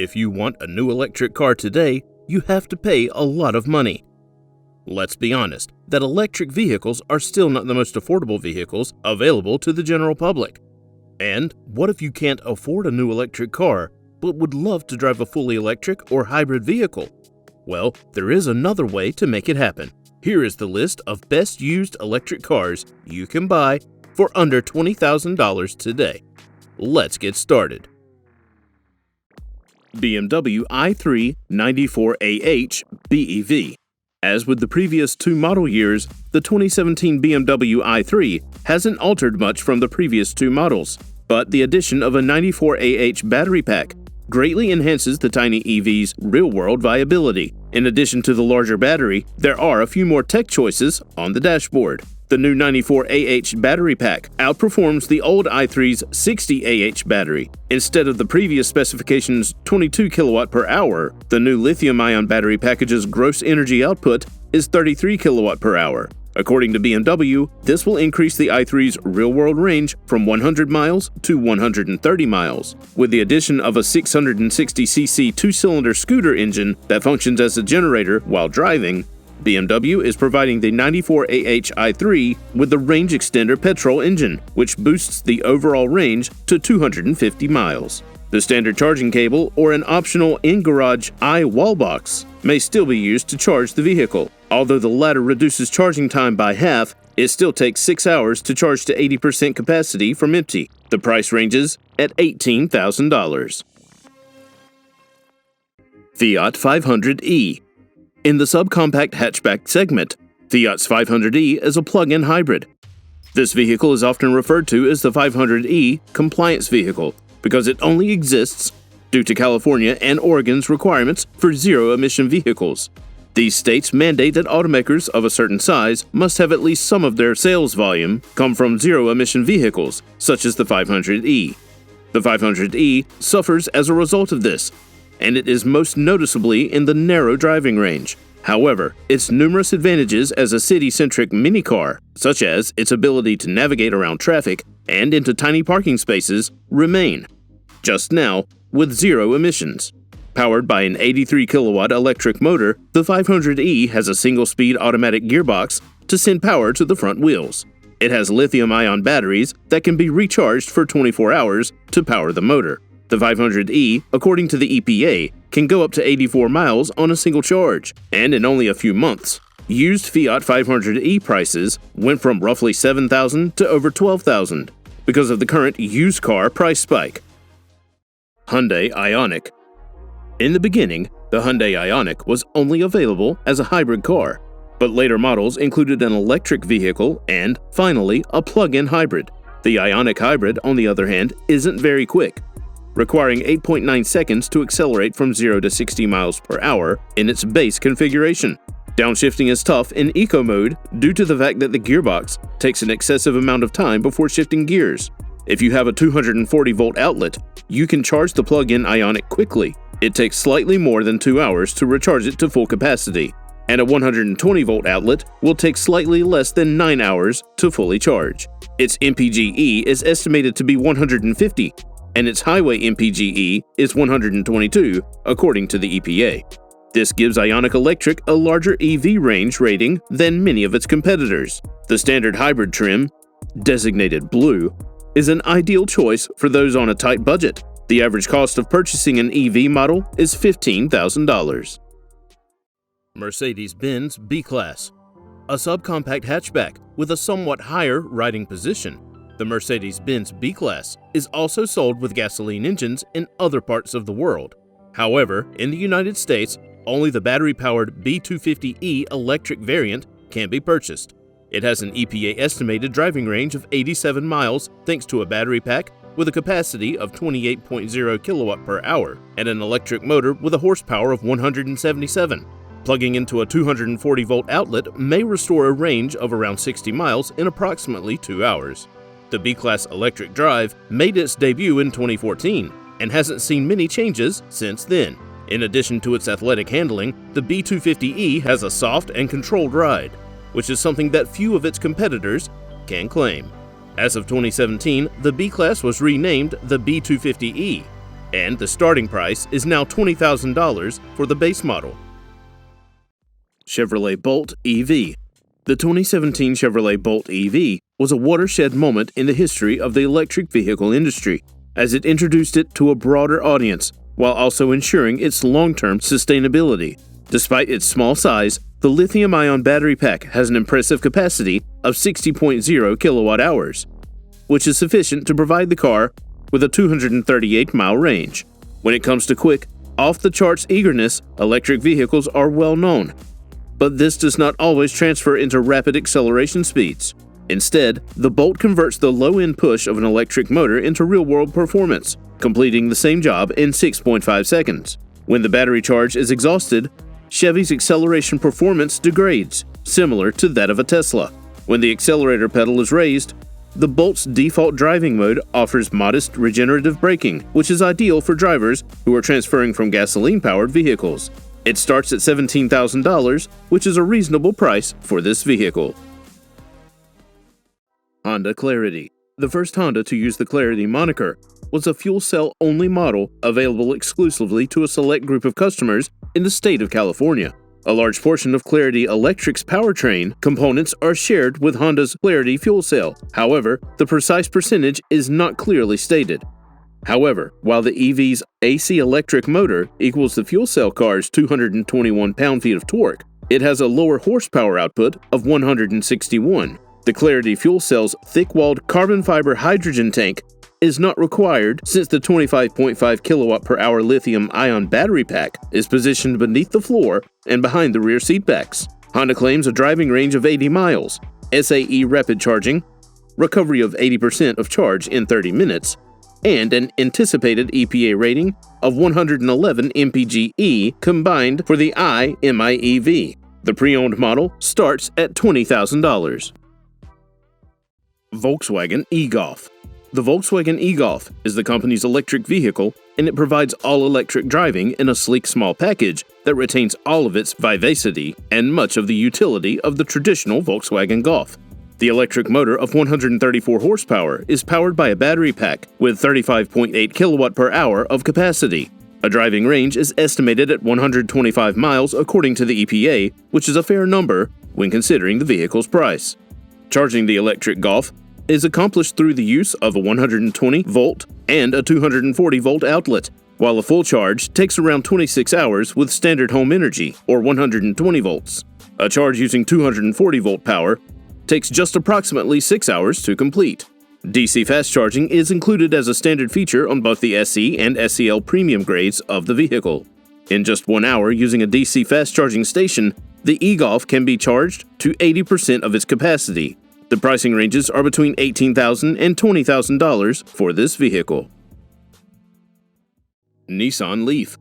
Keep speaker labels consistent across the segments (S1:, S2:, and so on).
S1: If you want a new electric car today, you have to pay a lot of money. Let's be honest, that electric vehicles are still not the most affordable vehicles available to the general public. And what if you can't afford a new electric car, but would love to drive a fully electric or hybrid vehicle? Well, there is another way to make it happen. Here is the list of best used electric cars you can buy for under $20,000 today. Let's get started. BMW i3 94AH BEV. As with the previous two model years, the 2017 BMW i3 hasn't altered much from the previous two models, but the addition of a 94AH battery pack greatly enhances the tiny EV's real-world viability. In addition to the larger battery, there are a few more tech choices on the dashboard. The new 94AH battery pack outperforms the old i3's 60AH battery. Instead of the previous specification's 22 kilowatt per hour, the new lithium-ion battery package's gross energy output is 33 kilowatt per hour. According to BMW, this will increase the i3's real-world range from 100 miles to 130 miles. With the addition of a 660cc two-cylinder scooter engine that functions as a generator while driving, BMW is providing the 94AH i3 with the range extender petrol engine, which boosts the overall range to 250 miles. The standard charging cable or an optional in-garage wall box may still be used to charge the vehicle. Although the latter reduces charging time by half, it still takes 6 hours to charge to 80% capacity from empty. The price ranges at $18,000. Fiat 500e. In the subcompact hatchback segment, Fiat's 500e is a plug-in hybrid. This vehicle is often referred to as the 500e compliance vehicle because it only exists due to California and Oregon's requirements for zero-emission vehicles. These states mandate that automakers of a certain size must have at least some of their sales volume come from zero-emission vehicles, such as the 500e. The 500e suffers as a result of this, and it is most noticeably in the narrow driving range. However, its numerous advantages as a city-centric minicar, such as its ability to navigate around traffic and into tiny parking spaces, remain. Just now, with zero emissions. Powered by an 83 kilowatt electric motor, the 500e has a single-speed automatic gearbox to send power to the front wheels. It has lithium-ion batteries that can be recharged for 24 hours to power the motor. The 500e, according to the EPA, can go up to 84 miles on a single charge, and in only a few months. Used Fiat 500e prices went from roughly $7,000 to over $12,000 because of the current used car price spike. Hyundai Ioniq. In the beginning, the Hyundai Ioniq was only available as a hybrid car, but later models included an electric vehicle and, finally, a plug-in hybrid. The Ioniq Hybrid, on the other hand, isn't very quick, requiring 8.9 seconds to accelerate from 0 to 60 miles per hour in its base configuration. Downshifting is tough in eco mode due to the fact that the gearbox takes an excessive amount of time before shifting gears. If you have a 240-volt outlet, you can charge the plug-in Ioniq quickly. It takes slightly more than 2 hours to recharge it to full capacity, and a 120-volt outlet will take slightly less than 9 hours to fully charge. Its MPGe is estimated to be 150, and its highway MPGe is 122, according to the EPA. This gives Ioniq Electric a larger EV range rating than many of its competitors. The standard hybrid trim, designated blue, is an ideal choice for those on a tight budget. The average cost of purchasing an EV model is $15,000. Mercedes-Benz B-Class. A subcompact hatchback with a somewhat higher riding position, the Mercedes-Benz B-Class is also sold with gasoline engines in other parts of the world. However, in the United States, only the battery-powered B250e electric variant can be purchased. It has an EPA estimated driving range of 87 miles thanks to a battery pack with a capacity of 28.0 kilowatt per hour and an electric motor with a horsepower of 177. Plugging into a 240-volt outlet may restore a range of around 60 miles in approximately 2 hours. The B-Class electric drive made its debut in 2014 and hasn't seen many changes since then. In addition to its athletic handling, the B250e has a soft and controlled ride, which is something that few of its competitors can claim. As of 2017, the B-Class was renamed the B250e. and the starting price is now $20,000 for the base model. Chevrolet Bolt EV. The 2017 Chevrolet Bolt EV was a watershed moment in the history of the electric vehicle industry, as it introduced it to a broader audience while also ensuring its long-term sustainability. Despite its small size, the lithium-ion battery pack has an impressive capacity of 60.0 kilowatt-hours, which is sufficient to provide the car with a 238-mile range. When it comes to quick, off-the-charts eagerness, electric vehicles are well known, but this does not always transfer into rapid acceleration speeds. Instead, the Bolt converts the low-end push of an electric motor into real-world performance, completing the same job in 6.5 seconds. When the battery charge is exhausted, Chevy's acceleration performance degrades, similar to that of a Tesla. When the accelerator pedal is raised, the Bolt's default driving mode offers modest regenerative braking, which is ideal for drivers who are transferring from gasoline-powered vehicles. It starts at $17,000, which is a reasonable price for this vehicle. Honda Clarity. The first Honda to use the Clarity moniker was a fuel cell-only model available exclusively to a select group of customers in the state of California. A large portion of Clarity Electric's powertrain components are shared with Honda's Clarity fuel cell. However, the precise percentage is not clearly stated. However, while the EV's AC electric motor equals the fuel cell car's 221 pound-feet of torque, it has a lower horsepower output of 161. The Clarity fuel cell's thick-walled carbon fiber hydrogen tank is not required since the 25.5 kilowatt-per-hour lithium-ion battery pack is positioned beneath the floor and behind the rear seat backs. Honda claims a driving range of 80 miles, SAE rapid charging, recovery of 80% of charge in 30 minutes, and an anticipated EPA rating of 111 mpge combined for the iMIEV. The pre-owned model starts at $20,000. Volkswagen e-Golf. The Volkswagen e-Golf is the company's electric vehicle, and it provides all-electric driving in a sleek small package that retains all of its vivacity and much of the utility of the traditional Volkswagen Golf. The electric motor of 134 horsepower is powered by a battery pack with 35.8 kilowatt per hour of capacity. A driving range is estimated at 125 miles according to the EPA, which is a fair number when considering the vehicle's price. Charging the electric Golf is accomplished through the use of a 120-volt and a 240-volt outlet, while a full charge takes around 26 hours with standard home energy, or 120 volts. A charge using 240-volt power takes just approximately 6 hours to complete. DC fast charging is included as a standard feature on both the SE and SEL premium grades of the vehicle. In just 1 hour using a DC fast charging station, the e-Golf can be charged to 80% of its capacity. The pricing ranges are between $18,000 and $20,000 for this vehicle. Nissan Leaf.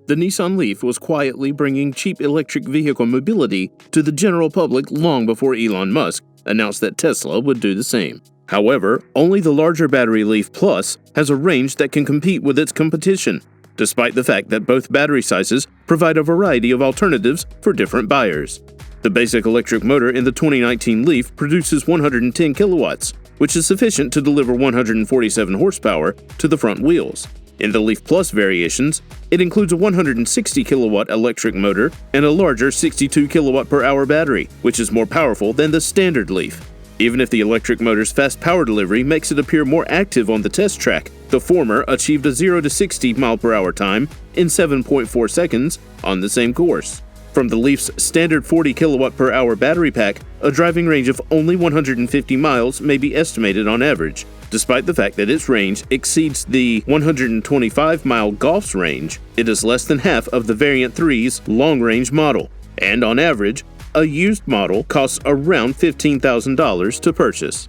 S1: The Nissan Leaf was quietly bringing cheap electric vehicle mobility to the general public long before Elon Musk announced that Tesla would do the same. However, only the larger battery Leaf Plus has a range that can compete with its competition, despite the fact that both battery sizes provide a variety of alternatives for different buyers. The basic electric motor in the 2019 Leaf produces 110 kilowatts, which is sufficient to deliver 147 horsepower to the front wheels. In the Leaf Plus variations, it includes a 160 kilowatt electric motor and a larger 62 kilowatt per hour battery, which is more powerful than the standard Leaf. Even if the electric motor's fast power delivery makes it appear more active on the test track, the former achieved a 0 to 60 mph time in 7.4 seconds on the same course. From the Leaf's standard 40 kilowatt per hour battery pack, a driving range of only 150 miles may be estimated on average. Despite the fact that its range exceeds the 125-mile Golf's range, it is less than half of the Variant 3's long-range model, and on average, a used model costs around $15,000 to purchase.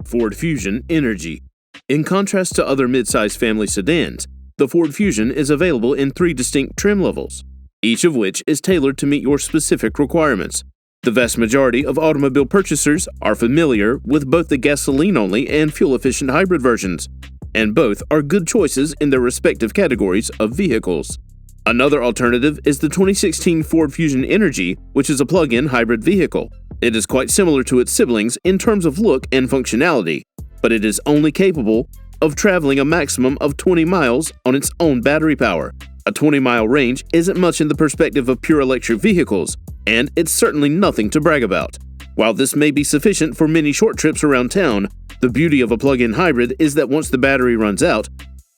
S1: Ford Fusion Energi. In contrast to other midsize family sedans, the Ford Fusion is available in 3 distinct trim levels, each of which is tailored to meet your specific requirements. The vast majority of automobile purchasers are familiar with both the gasoline-only and fuel-efficient hybrid versions, and both are good choices in their respective categories of vehicles. Another alternative is the 2016 Ford Fusion Energi, which is a plug-in hybrid vehicle. It is quite similar to its siblings in terms of look and functionality, but it is only capable of traveling a maximum of 20 miles on its own battery power. A 20-mile range isn't much in the perspective of pure electric vehicles, and it's certainly nothing to brag about. While this may be sufficient for many short trips around town, the beauty of a plug-in hybrid is that once the battery runs out,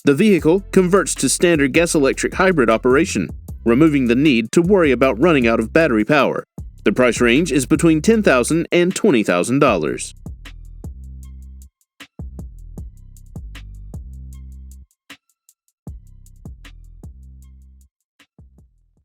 S1: the vehicle converts to standard gas-electric hybrid operation, removing the need to worry about running out of battery power. The price range is between $10,000 and $20,000.